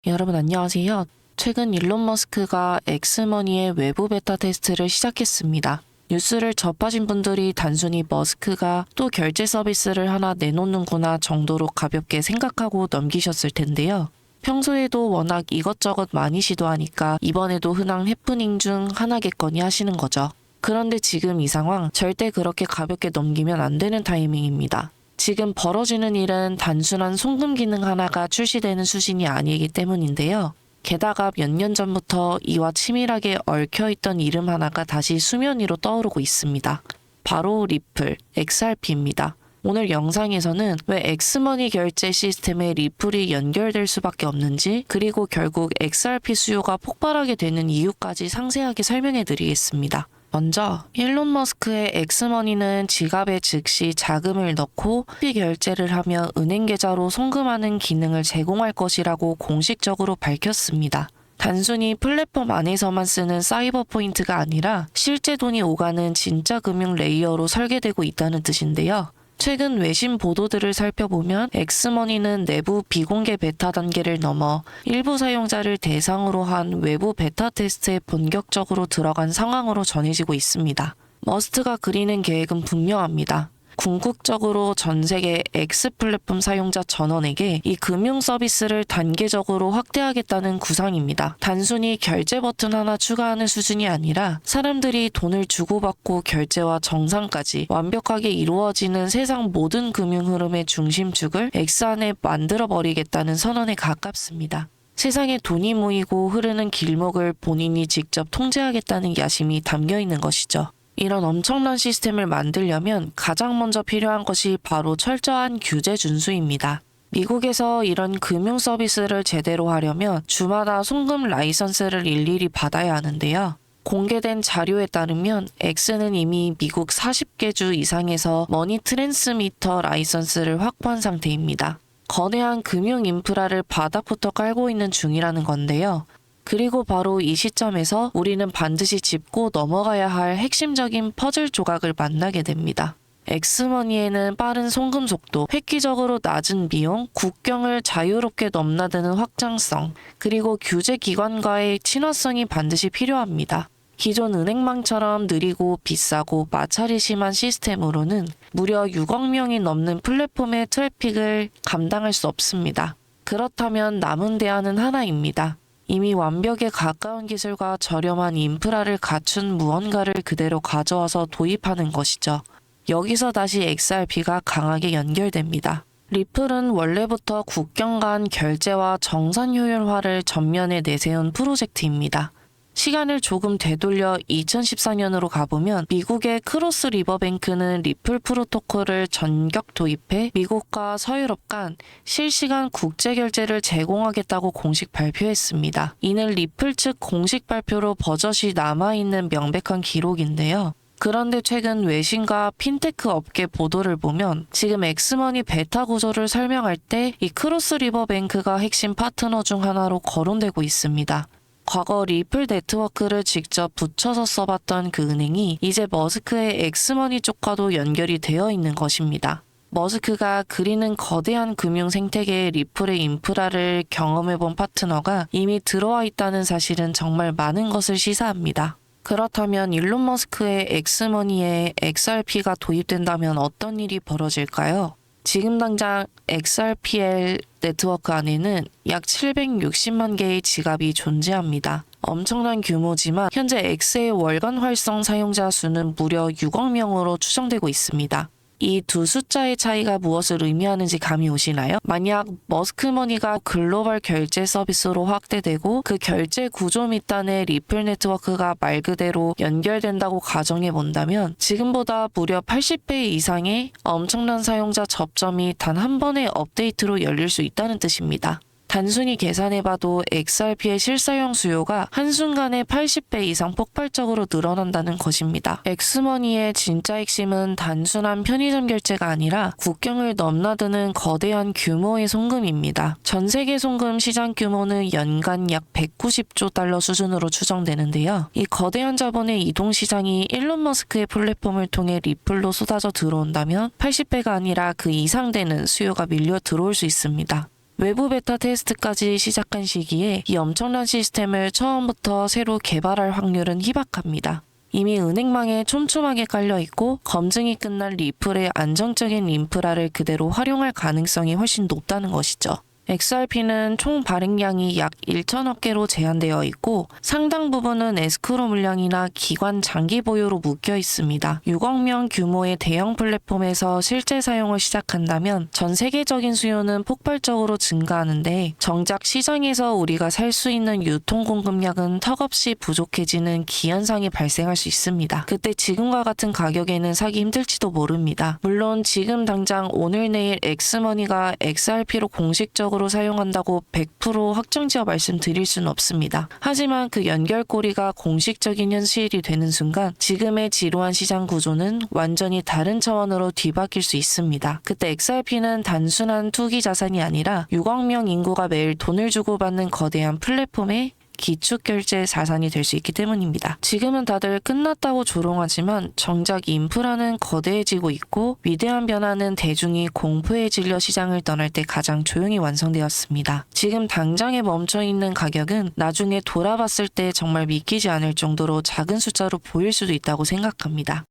여러분 안녕하세요. 최근 일론 머스크가 엑스머니의 외부 베타 테스트를 시작했습니다. 뉴스를 접하신 분들이 단순히 머스크가 또 결제 서비스를 하나 내놓는구나 정도로 가볍게 생각하고 넘기셨을 텐데요. 평소에도 워낙 이것저것 많이 시도하니까 이번에도 흔한 해프닝 중 하나겠거니 하시는 거죠. 그런데 지금 이 상황 절대 그렇게 가볍게 넘기면 안 되는 타이밍입니다. 지금 벌어지는 일은 단순한 송금 기능 하나가 출시되는 수준이 아니기 때문인데요. 게다가 몇 년 전부터 이와 치밀하게 얽혀있던 이름 하나가 다시 수면 위로 떠오르고 있습니다. 바로 리플, XRP입니다. 오늘 영상에서는 왜 엑스머니 결제 시스템에 리플이 연결될 수밖에 없는지, 그리고 결국 XRP 수요가 폭발하게 되는 이유까지 상세하게 설명해 드리겠습니다. 먼저 일론 머스크의 엑스머니는 지갑에 즉시 자금을 넣고 결제를 하며 은행 계좌로 송금하는 기능을 제공할 것이라고 공식적으로 밝혔습니다. 단순히 플랫폼 안에서만 쓰는 사이버 포인트가 아니라 실제 돈이 오가는 진짜 금융 레이어로 설계되고 있다는 뜻인데요. 최근 외신 보도들을 살펴보면 엑스머니는 내부 비공개 베타 단계를 넘어 일부 사용자를 대상으로 한 외부 베타 테스트에 본격적으로 들어간 상황으로 전해지고 있습니다. 머스크가 그리는 계획은 분명합니다. 궁극적으로 전 세계 X 플랫폼 사용자 전원에게 이 금융 서비스를 단계적으로 확대하겠다는 구상입니다. 단순히 결제 버튼 하나 추가하는 수준이 아니라 사람들이 돈을 주고받고 결제와 정상까지 완벽하게 이루어지는 세상 모든 금융 흐름의 중심축을 X 안에 만들어버리겠다는 선언에 가깝습니다. 세상에 돈이 모이고 흐르는 길목을 본인이 직접 통제하겠다는 야심이 담겨 있는 것이죠. 이런 엄청난 시스템을 만들려면 가장 먼저 필요한 것이 바로 철저한 규제 준수입니다. 미국에서 이런 금융 서비스를 제대로 하려면 주마다 송금 라이선스를 일일이 받아야 하는데요. 공개된 자료에 따르면 X는 이미 미국 40개 주 이상에서 머니 트랜스미터 라이선스를 확보한 상태입니다. 거대한 금융 인프라를 바닥부터 깔고 있는 중이라는 건데요. 그리고 바로 이 시점에서 우리는 반드시 짚고 넘어가야 할 핵심적인 퍼즐 조각을 만나게 됩니다. 엑스머니에는 빠른 송금 속도, 획기적으로 낮은 비용, 국경을 자유롭게 넘나드는 확장성, 그리고 규제 기관과의 친화성이 반드시 필요합니다. 기존 은행망처럼 느리고 비싸고 마찰이 심한 시스템으로는 무려 6억 명이 넘는 플랫폼의 트래픽을 감당할 수 없습니다. 그렇다면 남은 대안은 하나입니다. 이미 완벽에 가까운 기술과 저렴한 인프라를 갖춘 무언가를 그대로 가져와서 도입하는 것이죠. 여기서 다시 XRP가 강하게 연결됩니다. 리플은 원래부터 국경 간 결제와 정산 효율화를 전면에 내세운 프로젝트입니다. 시간을 조금 되돌려 2014년으로 가보면 미국의 크로스 리버뱅크는 리플 프로토콜을 전격 도입해 미국과 서유럽 간 실시간 국제 결제를 제공하겠다고 공식 발표했습니다. 이는 리플 측 공식 발표로 버젓이 남아있는 명백한 기록인데요. 그런데 최근 외신과 핀테크 업계 보도를 보면 지금 엑스머니 베타 구조를 설명할 때 이 크로스 리버뱅크가 핵심 파트너 중 하나로 거론되고 있습니다. 과거 리플 네트워크를 직접 붙여서 써봤던 그 은행이 이제 머스크의 엑스머니 쪽과도 연결이 되어 있는 것입니다. 머스크가 그리는 거대한 금융 생태계의 리플의 인프라를 경험해본 파트너가 이미 들어와 있다는 사실은 정말 많은 것을 시사합니다. 그렇다면 일론 머스크의 엑스머니에 XRP가 도입된다면 어떤 일이 벌어질까요? 지금 당장 XRPL 네트워크 안에는 약 760만 개의 지갑이 존재합니다. 엄청난 규모지만 현재 X의 월간 활성 사용자 수는 무려 6억 명으로 추정되고 있습니다. 이 두 숫자의 차이가 무엇을 의미하는지 감이 오시나요? 만약 머스크머니가 글로벌 결제 서비스로 확대되고 그 결제 구조 밑단에 리플 네트워크가 말 그대로 연결된다고 가정해 본다면 지금보다 무려 80배 이상의 엄청난 사용자 접점이 단 한 번의 업데이트로 열릴 수 있다는 뜻입니다. 단순히 계산해봐도 XRP의 실사용 수요가 한순간에 80배 이상 폭발적으로 늘어난다는 것입니다. 엑스머니의 진짜 핵심은 단순한 편의점 결제가 아니라 국경을 넘나드는 거대한 규모의 송금입니다. 전 세계 송금 시장 규모는 연간 약 190조 달러 수준으로 추정되는데요. 이 거대한 자본의 이동 시장이 일론 머스크의 플랫폼을 통해 리플로 쏟아져 들어온다면 80배가 아니라 그 이상 되는 수요가 밀려 들어올 수 있습니다. 외부 베타 테스트까지 시작한 시기에 이 엄청난 시스템을 처음부터 새로 개발할 확률은 희박합니다. 이미 은행망에 촘촘하게 깔려있고 검증이 끝난 리플의 안정적인 인프라를 그대로 활용할 가능성이 훨씬 높다는 것이죠. XRP는 총 발행량이 약 1천억 개로 제한되어 있고 상당 부분은 에스크로 물량이나 기관 장기 보유로 묶여 있습니다. 6억 명 규모의 대형 플랫폼에서 실제 사용을 시작한다면 전 세계적인 수요는 폭발적으로 증가하는데 정작 시장에서 우리가 살 수 있는 유통 공급량은 턱없이 부족해지는 기현상이 발생할 수 있습니다. 그때 지금과 같은 가격에는 사기 힘들지도 모릅니다. 물론 지금 당장 오늘 내일 엑스머니가 XRP로 공식적으로 사용한다고 100% 확정지어 말씀드릴 수는 없습니다. 하지만 그 연결고리가 공식적인 현실이 되는 순간 지금의 지루한 시장 구조는 완전히 다른 차원으로 뒤바뀔 수 있습니다. 그때 XRP는 단순한 투기 자산이 아니라 6억 명 인구가 매일 돈을 주고받는 거대한 플랫폼의 기축결제 자산이 될 수 있기 때문입니다. 지금은 다들 끝났다고 조롱하지만 정작 인프라는 거대해지고 있고 위대한 변화는 대중이 공포에 질려 시장을 떠날 때 가장 조용히 완성되었습니다. 지금 당장에 멈춰있는 가격은 나중에 돌아봤을 때 정말 믿기지 않을 정도로 작은 숫자로 보일 수도 있다고 생각합니다.